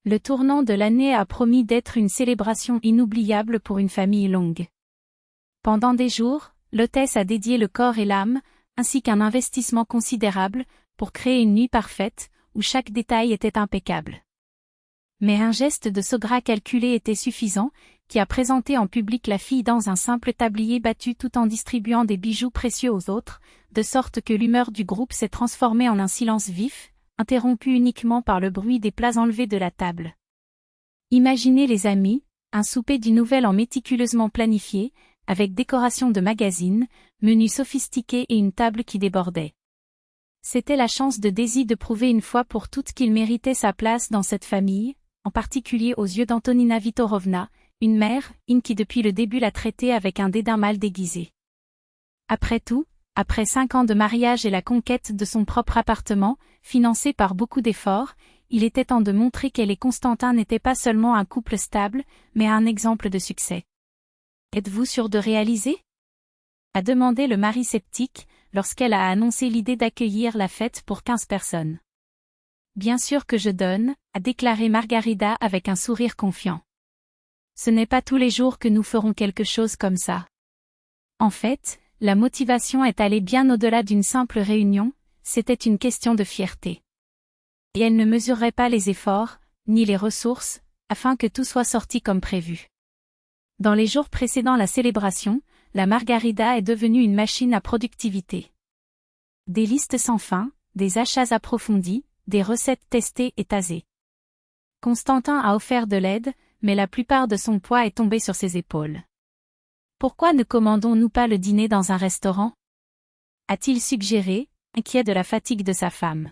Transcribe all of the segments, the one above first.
Le tournant de l'année a promis d'être une célébration inoubliable pour une famille longue. Pendant des jours, l'hôtesse a dédié le corps et l'âme, ainsi qu'un investissement considérable, pour créer une nuit parfaite, où chaque détail était impeccable. Mais un geste de Sogra calculé était suffisant, qui a présenté en public la fille dans un simple tablier battu tout en distribuant des bijoux précieux aux autres, de sorte que l'humeur du groupe s'est transformée en un silence vif, interrompu uniquement par le bruit des plats enlevés de la table. Imaginez les amis, un souper du Nouvel An méticuleusement planifié, avec décoration de magazine, menu sophistiqué et une table qui débordait. C'était la chance de Daisy de prouver une fois pour toutes qu'il méritait sa place dans cette famille, en particulier aux yeux d'Antonina Vitorovna, une mère, qui depuis le début l'a traitée avec un dédain mal déguisé. Après tout, après 5 ans de mariage et la conquête de son propre appartement, financé par beaucoup d'efforts, il était temps de montrer qu'elle et Constantin n'étaient pas seulement un couple stable, mais un exemple de succès. « Êtes-vous sûr de réaliser ?» a demandé le mari sceptique, lorsqu'elle a annoncé l'idée d'accueillir la fête pour 15 personnes. « Bien sûr que je donne, » a déclaré Margarida avec un sourire confiant. « Ce n'est pas tous les jours que nous ferons quelque chose comme ça. » En fait, la motivation est allée bien au-delà d'une simple réunion, c'était une question de fierté. Et elle ne mesurait pas les efforts, ni les ressources, afin que tout soit sorti comme prévu. Dans les jours précédant la célébration, la Margarida est devenue une machine à productivité. Des listes sans fin, des achats approfondis, des recettes testées et tasées. Constantin a offert de l'aide, mais la plupart de son poids est tombé sur ses épaules. Pourquoi ne commandons-nous pas le dîner dans un restaurant ? A-t-il suggéré, inquiet de la fatigue de sa femme.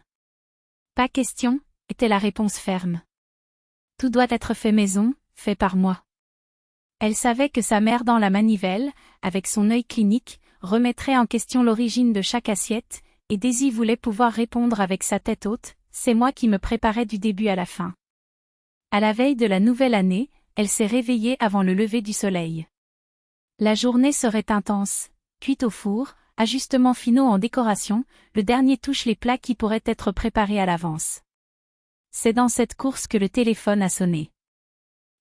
Pas question, était la réponse ferme. Tout doit être fait maison, fait par moi. Elle savait que sa mère dans la manivelle, avec son œil clinique, remettrait en question l'origine de chaque assiette, et Daisy voulait pouvoir répondre avec sa tête haute, c'est moi qui me préparais du début à la fin. À la veille de la nouvelle année, elle s'est réveillée avant le lever du soleil. La journée serait intense, cuite au four, ajustements finaux en décoration, le dernier touche les plats qui pourraient être préparés à l'avance. C'est dans cette course que le téléphone a sonné.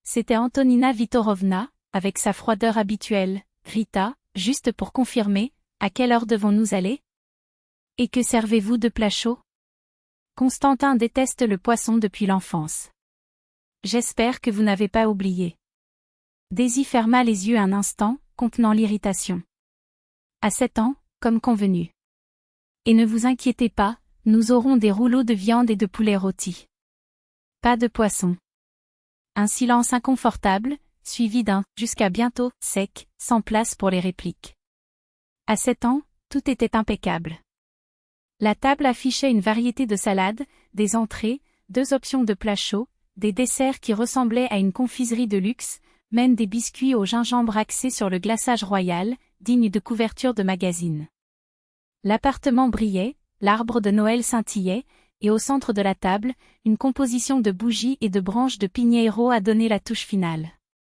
C'était Antonina Vitorovna, avec sa froideur habituelle. « Rita, juste pour confirmer, à quelle heure devons-nous aller ? Et que servez-vous de plat chaud ? Constantin déteste le poisson depuis l'enfance. J'espère que vous n'avez pas oublié. » Daisy ferma les yeux un instant, contenant l'irritation. À 7 ans, comme convenu. Et ne vous inquiétez pas, nous aurons des rouleaux de viande et de poulet rôti. Pas de poisson. Un silence inconfortable, suivi d'un « jusqu'à bientôt » sec, sans place pour les répliques. À 7 ans, tout était impeccable. La table affichait une variété de salades, des entrées, 2 options de plats chauds, des desserts qui ressemblaient à une confiserie de luxe, même des biscuits au gingembre axés sur le glaçage royal, dignes de couvertures de magazines. L'appartement brillait, l'arbre de Noël scintillait, et au centre de la table, une composition de bougies et de branches de piniero a donné la touche finale.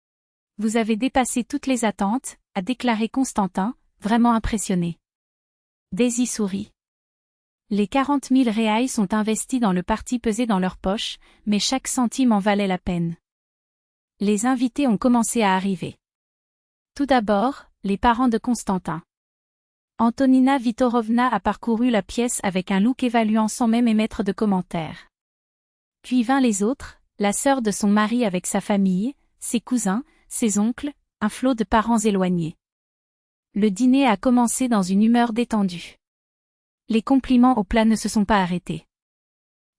« Vous avez dépassé toutes les attentes », a déclaré Constantin, vraiment impressionné. Daisy sourit. Les 40 000 reals sont investis dans le parti pesé dans leur poche, mais chaque centime en valait la peine. Les invités ont commencé à arriver. Tout d'abord, les parents de Constantin. Antonina Vitorovna a parcouru la pièce avec un look évaluant sans même émettre de commentaires. Puis vinrent les autres, la sœur de son mari avec sa famille, ses cousins, ses oncles, un flot de parents éloignés. Le dîner a commencé dans une humeur détendue. Les compliments au plat ne se sont pas arrêtés.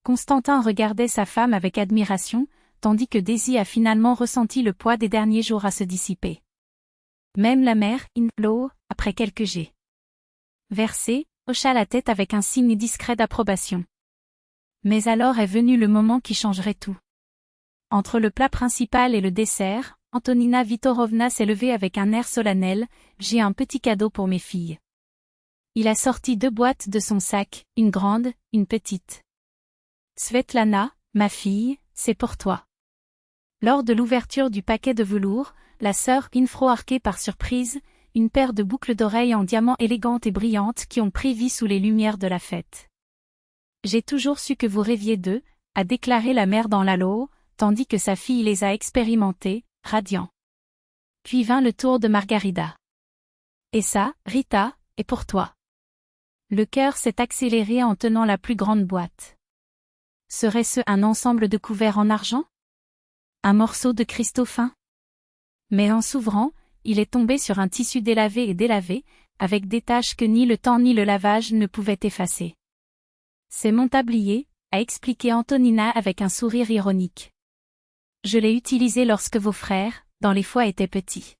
Constantin regardait sa femme avec admiration, tandis que Daisy a finalement ressenti le poids des derniers jours à se dissiper. Même la mère, l'eau, après quelques jets versés, hocha la tête avec un signe discret d'approbation. Mais alors est venu le moment qui changerait tout. Entre le plat principal et le dessert, Antonina Vitorovna s'est levée avec un air solennel, « J'ai un petit cadeau pour mes filles. » Il a sorti 2 boîtes de son sac, une grande, une petite. « Svetlana, ma fille, c'est pour toi. » Lors de l'ouverture du paquet de velours, la sœur froarquée par surprise, une paire de boucles d'oreilles en diamant élégantes et brillantes qui ont pris vie sous les lumières de la fête. « J'ai toujours su que vous rêviez d'eux », a déclaré la mère dans l'halo, tandis que sa fille les a expérimentés, radiant. Puis vint le tour de Margarida. Et ça, Rita, est pour toi. Le cœur s'est accéléré en tenant la plus grande boîte. Serait-ce un ensemble de couverts en argent? Un morceau de cristaux fin? Mais en s'ouvrant, il est tombé sur un tissu délavé et délavé, avec des taches que ni le temps ni le lavage ne pouvaient effacer. C'est mon tablier, a expliqué Antonina avec un sourire ironique. Je l'ai utilisé lorsque vos frères, dans les foies, étaient petits.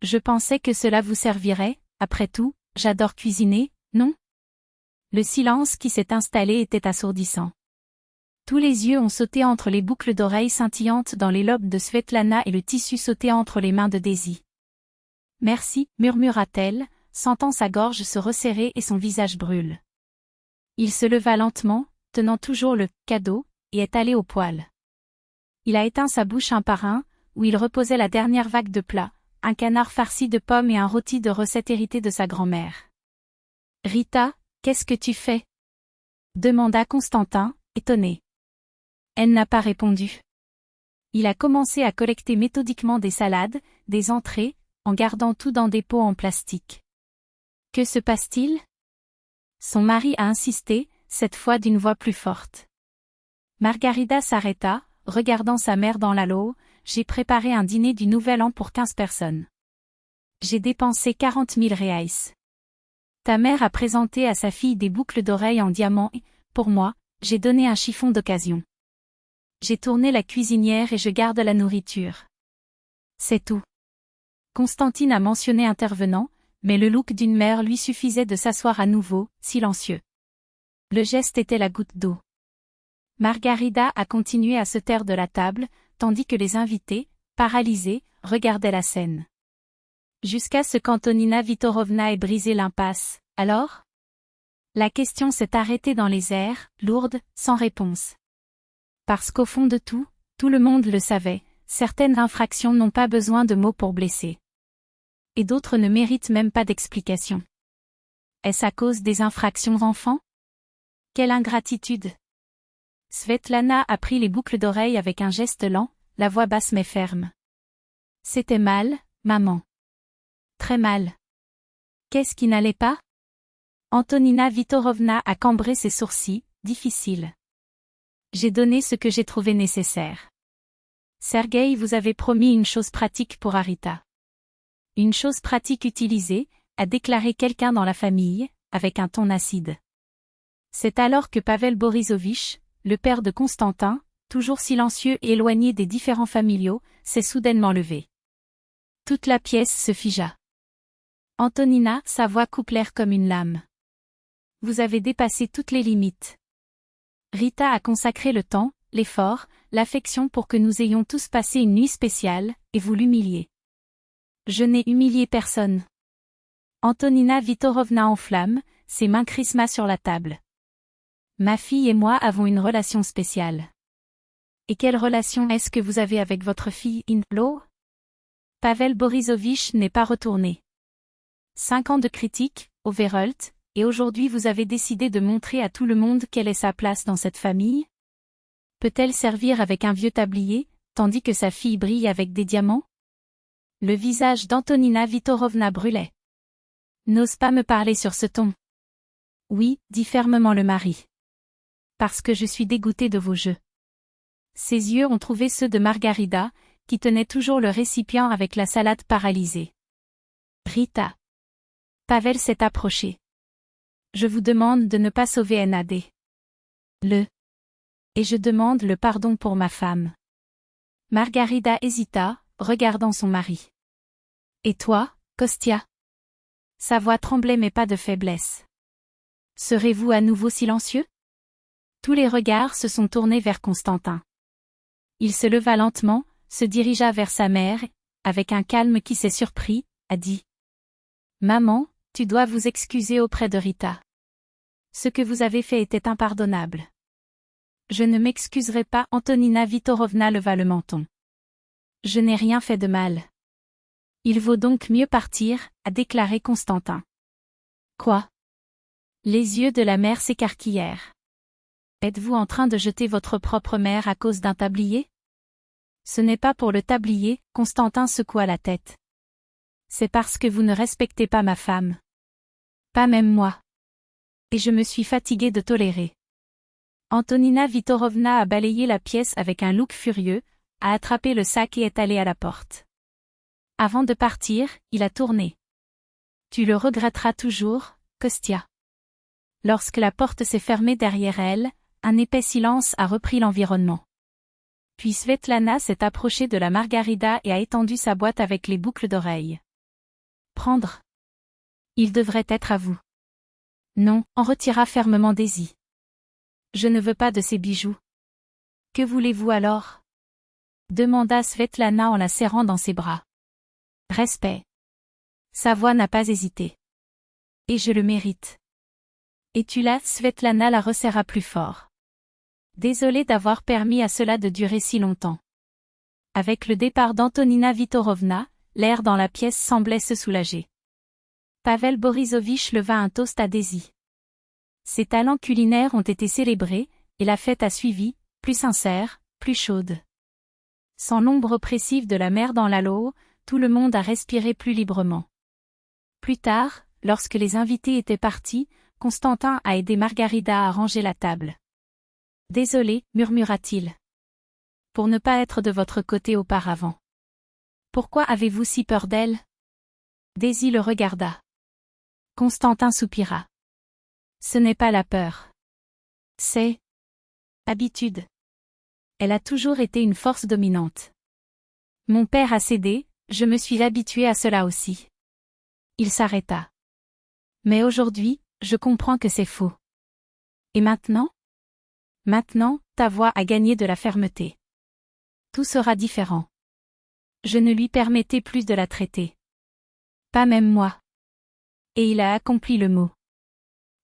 Je pensais que cela vous servirait, après tout, j'adore cuisiner, non? Le silence qui s'est installé était assourdissant. Tous les yeux ont sauté entre les boucles d'oreilles scintillantes dans les lobes de Svetlana et le tissu sauté entre les mains de Daisy. Merci, murmura-t-elle, sentant sa gorge se resserrer et son visage brûle. Il se leva lentement, tenant toujours le « cadeau », et est allé au poêle. Il a éteint sa bouche un par un, où il reposait la dernière vague de plats, un canard farci de pommes et un rôti de recette héritée de sa grand-mère. « Rita, qu'est-ce que tu fais ?» demanda Constantin, étonné. Elle n'a pas répondu. Il a commencé à collecter méthodiquement des salades, des entrées, en gardant tout dans des pots en plastique. Que se passe-t-il? Son mari a insisté, cette fois d'une voix plus forte. Margarida s'arrêta, regardant sa mère dans l'halo. J'ai préparé un dîner du Nouvel An pour 15 personnes. J'ai dépensé 40 000 reais. Ta mère a présenté à sa fille des boucles d'oreilles en diamant et, pour moi, j'ai donné un chiffon d'occasion. J'ai tourné la cuisinière et je garde la nourriture. C'est tout. Constantine a mentionné intervenant, mais le look d'une mère lui suffisait de s'asseoir à nouveau, silencieux. Le geste était la goutte d'eau. Margarida a continué à se taire de la table, tandis que les invités, paralysés, regardaient la scène. Jusqu'à ce qu'Antonina Vitorovna ait brisé l'impasse. Alors? La question s'est arrêtée dans les airs, lourde, sans réponse. Parce qu'au fond de tout le monde le savait, certaines infractions n'ont pas besoin de mots pour blesser. Et d'autres ne méritent même pas d'explication. Est-ce à cause des infractions enfants? Quelle ingratitude! Svetlana a pris les boucles d'oreilles avec un geste lent, la voix basse mais ferme. C'était mal, maman. Très mal. Qu'est-ce qui n'allait pas? Antonina Vitorovna a cambré ses sourcils, difficile. J'ai donné ce que j'ai trouvé nécessaire. Sergueï vous avait promis une chose pratique pour Arita. Une chose pratique utilisée, a déclaré quelqu'un dans la famille, avec un ton acide. C'est alors que Pavel Borisovitch, le père de Constantin, toujours silencieux et éloigné des différends familiaux, s'est soudainement levé. Toute la pièce se figea. Antonina, sa voix coupe comme une lame. Vous avez dépassé toutes les limites. Rita a consacré le temps, l'effort, l'affection pour que nous ayons tous passé une nuit spéciale, et vous l'humiliez. Je n'ai humilié personne. Antonina Vitorovna en flammes, ses mains crispent sur la table. Ma fille et moi avons une relation spéciale. Et quelle relation est-ce que vous avez avec votre fille in-law? Pavel Borisovitch n'est pas retourné. 5 ans de critiques, overult, et aujourd'hui vous avez décidé de montrer à tout le monde quelle est sa place dans cette famille? Peut-elle servir avec un vieux tablier, tandis que sa fille brille avec des diamants? Le visage d'Antonina Vitorovna brûlait. N'ose pas me parler sur ce ton. Oui, dit fermement le mari. Parce que je suis dégoûté de vos jeux. Ses yeux ont trouvé ceux de Margarida, qui tenait toujours le récipient avec la salade paralysée. Rita. Pavel s'est approché. Je vous demande de ne pas sauver NAD. Et je demande le pardon pour ma femme. Margarida hésita, regardant son mari. Et toi, Kostia? Sa voix tremblait mais pas de faiblesse. Serez-vous à nouveau silencieux? Tous les regards se sont tournés vers Constantin. Il se leva lentement, se dirigea vers sa mère, avec un calme qui s'est surpris, a dit. Maman, tu dois vous excuser auprès de Rita. Ce que vous avez fait était impardonnable. Je ne m'excuserai pas. Antonina Vitorovna leva le menton. Je n'ai rien fait de mal. Il vaut donc mieux partir, a déclaré Constantin. Quoi? Les yeux de la mère s'écarquillèrent. Êtes-vous en train de jeter votre propre mère à cause d'un tablier? Ce n'est pas pour le tablier, Constantin secoua la tête. C'est parce que vous ne respectez pas ma femme. Pas même moi. Et je me suis fatigué de tolérer. Antonina Vitorovna a balayé la pièce avec un look furieux, a attrapé le sac et est allé à la porte. Avant de partir, il a tourné. Tu le regretteras toujours, Kostia. Lorsque la porte s'est fermée derrière elle, un épais silence a repris l'environnement. Puis Svetlana s'est approchée de la Margarida et a étendu sa boîte avec les boucles d'oreilles. Prendre. Il devrait être à vous. Non, en retira fermement Daisy. Je ne veux pas de ces bijoux. Que voulez-vous alors? Demanda Svetlana en la serrant dans ses bras. Respect. Sa voix n'a pas hésité. Et je le mérite. Et tu l'as? Svetlana la resserra plus fort. Désolée d'avoir permis à cela de durer si longtemps. Avec le départ d'Antonina Vitorovna, l'air dans la pièce semblait se soulager. Pavel Borisovitch leva un toast à Daisy. Ses talents culinaires ont été célébrés, et la fête a suivi, plus sincère, plus chaude. Sans l'ombre oppressive de la mer dans l'halo, tout le monde a respiré plus librement. Plus tard, lorsque les invités étaient partis, Constantin a aidé Margarida à ranger la table. Désolé, murmura-t-il. Pour ne pas être de votre côté auparavant. Pourquoi avez-vous si peur d'elle? Daisy le regarda. Constantin soupira. Ce n'est pas la peur. C'est habitude. Elle a toujours été une force dominante. Mon père a cédé, je me suis habitué à cela aussi. Il s'arrêta. Mais aujourd'hui, je comprends que c'est faux. Et maintenant? Maintenant, ta voix a gagné de la fermeté. Tout sera différent. Je ne lui permettais plus de la traiter. Pas même moi. Et il a accompli le mot.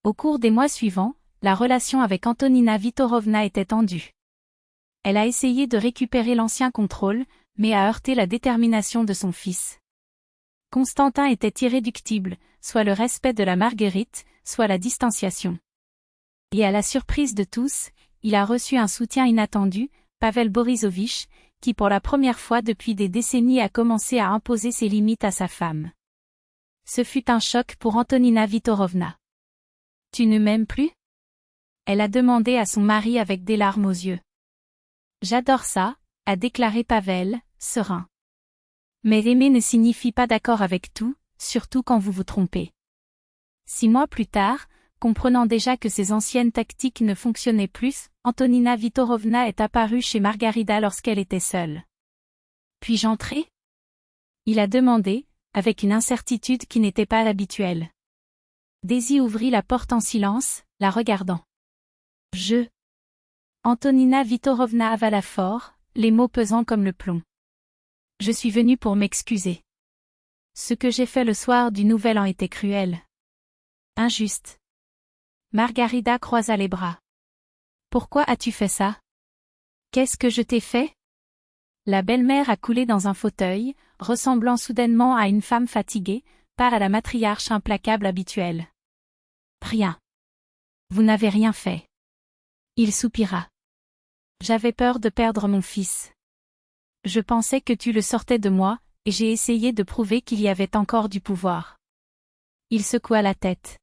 Au cours des mois suivants, la relation avec Antonina Vitorovna était tendue. Elle a essayé de récupérer l'ancien contrôle, mais a heurté la détermination de son fils. Constantin était irréductible, soit le respect de la Marguerite, soit la distanciation. Et à la surprise de tous, il a reçu un soutien inattendu, Pavel Borisovitch, qui pour la première fois depuis des décennies a commencé à imposer ses limites à sa femme. Ce fut un choc pour Antonina Vitorovna. « Tu ne m'aimes plus ?» Elle a demandé à son mari avec des larmes aux yeux. « J'adore ça », a déclaré Pavel, serein. Mais aimer ne signifie pas d'accord avec tout, surtout quand vous vous trompez. 6 mois plus tard, comprenant déjà que ses anciennes tactiques ne fonctionnaient plus, Antonina Vitorovna est apparue chez Margarida lorsqu'elle était seule. « Puis-je entrer ?» Il a demandé, avec une incertitude qui n'était pas habituelle. Daisy ouvrit la porte en silence, la regardant. « Je… » Antonina Vitorovna avala fort, les mots pesants comme le plomb. « Je suis venue pour m'excuser. Ce que j'ai fait le soir du Nouvel An était cruel. Injuste. » Margarida croisa les bras. « Pourquoi as-tu fait ça? Qu'est-ce que je t'ai fait ?» La belle-mère a coulé dans un fauteuil, ressemblant soudainement à une femme fatiguée, pas à la matriarche implacable habituelle. « Rien. Vous n'avez rien fait. » Il soupira. « J'avais peur de perdre mon fils. Je pensais que tu le sortais de moi, et j'ai essayé de prouver qu'il y avait encore du pouvoir. » Il secoua la tête.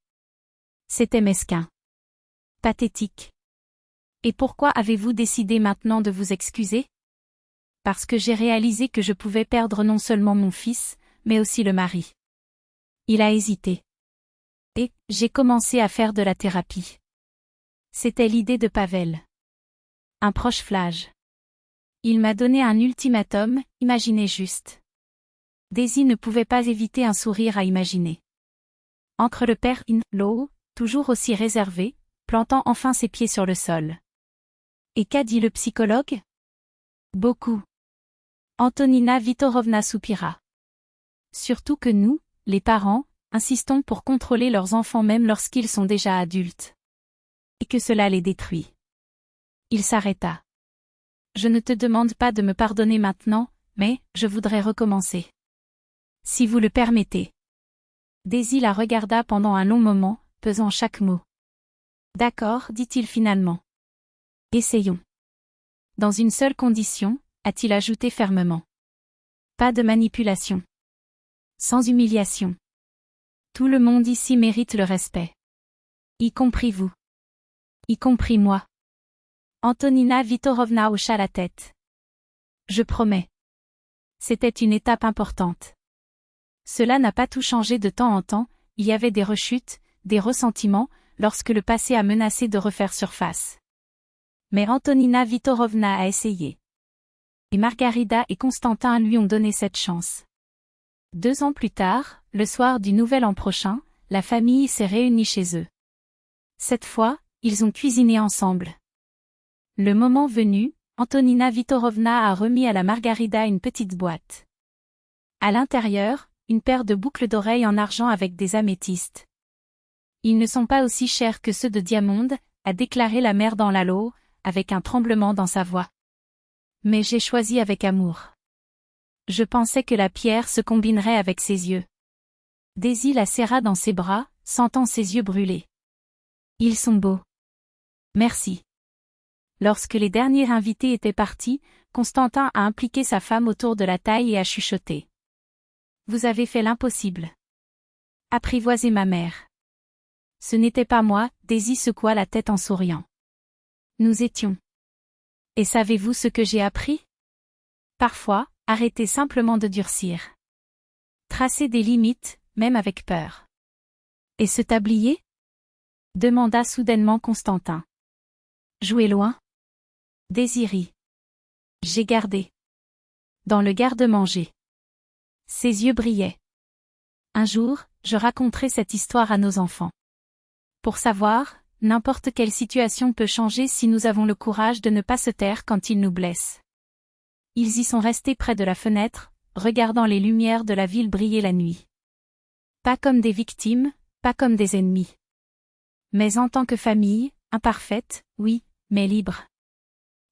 C'était mesquin. Pathétique. Et pourquoi avez-vous décidé maintenant de vous excuser? Parce que j'ai réalisé que je pouvais perdre non seulement mon fils, mais aussi le mari. Il a hésité. Et, j'ai commencé à faire de la thérapie. C'était l'idée de Pavel. Un proche flage. Il m'a donné un ultimatum, imaginez juste. Daisy ne pouvait pas éviter un sourire à imaginer. Ancre le père in l'eau, toujours aussi réservé, plantant enfin ses pieds sur le sol. Et qu'a dit le psychologue? Beaucoup. Antonina Vitorovna soupira. Surtout que nous, les parents, insistons pour contrôler leurs enfants même lorsqu'ils sont déjà adultes. Et que cela les détruit. Il s'arrêta. Je ne te demande pas de me pardonner maintenant, mais, je voudrais recommencer. Si vous le permettez. Daisy la regarda pendant un long moment, pesant chaque mot. D'accord, dit-il finalement. Essayons. Dans une seule condition, a-t-il ajouté fermement. Pas de manipulation. Sans humiliation. Tout le monde ici mérite le respect. Y compris vous. Y compris moi. Antonina Vitorovna hocha la tête. Je promets. C'était une étape importante. Cela n'a pas tout changé de temps en temps, il y avait des rechutes, des ressentiments, lorsque le passé a menacé de refaire surface. Mais Antonina Vitorovna a essayé. Et Margarida et Constantin lui ont donné cette chance. 2 ans plus tard, le soir du Nouvel An prochain, la famille s'est réunie chez eux. Cette fois, ils ont cuisiné ensemble. Le moment venu, Antonina Vitorovna a remis à la Margarida une petite boîte. À l'intérieur, une paire de boucles d'oreilles en argent avec des améthystes. Ils ne sont pas aussi chers que ceux de Diamond, a déclaré la mère dans l'halo, avec un tremblement dans sa voix. Mais j'ai choisi avec amour. Je pensais que la pierre se combinerait avec ses yeux. Daisy la serra dans ses bras, sentant ses yeux brûler. Ils sont beaux. Merci. Lorsque les derniers invités étaient partis, Constantin a impliqué sa femme autour de la taille et a chuchoté. Vous avez fait l'impossible. Apprivoisez ma mère. Ce n'était pas moi, Daisy secoua la tête en souriant. Nous étions. Et savez-vous ce que j'ai appris? Parfois, arrêtez simplement de durcir. Tracez des limites, même avec peur. Et ce tablier? Demanda soudainement Constantin. Jouez loin? Daisy rit. J'ai gardé. Dans le garde-manger. Ses yeux brillaient. Un jour, je raconterai cette histoire à nos enfants. Pour savoir, n'importe quelle situation peut changer si nous avons le courage de ne pas se taire quand ils nous blessent. Ils y sont restés près de la fenêtre, regardant les lumières de la ville briller la nuit. Pas comme des victimes, pas comme des ennemis. Mais en tant que famille, imparfaite, oui, mais libre.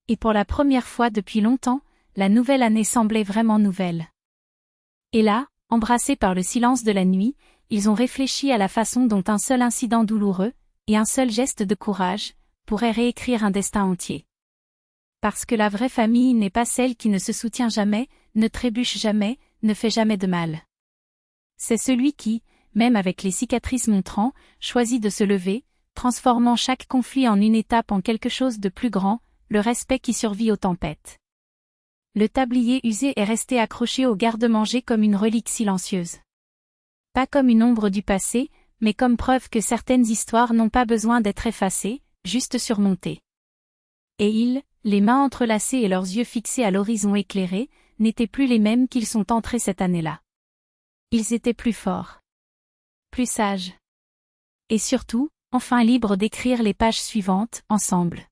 Et pour la première fois depuis longtemps, la nouvelle année semblait vraiment nouvelle. Et là, embrassés par le silence de la nuit, ils ont réfléchi à la façon dont un seul incident douloureux, et un seul geste de courage, pourrait réécrire un destin entier. Parce que la vraie famille n'est pas celle qui ne se soutient jamais, ne trébuche jamais, ne fait jamais de mal. C'est celui qui, même avec les cicatrices montrant, choisit de se lever, transformant chaque conflit en une étape en quelque chose de plus grand, le respect qui survit aux tempêtes. Le tablier usé est resté accroché au garde-manger comme une relique silencieuse. Pas comme une ombre du passé, mais comme preuve que certaines histoires n'ont pas besoin d'être effacées, juste surmontées. Et ils, les mains entrelacées et leurs yeux fixés à l'horizon éclairé, n'étaient plus les mêmes qu'ils sont entrés cette année-là. Ils étaient plus forts. Plus sages. Et surtout, enfin libres d'écrire les pages suivantes, ensemble.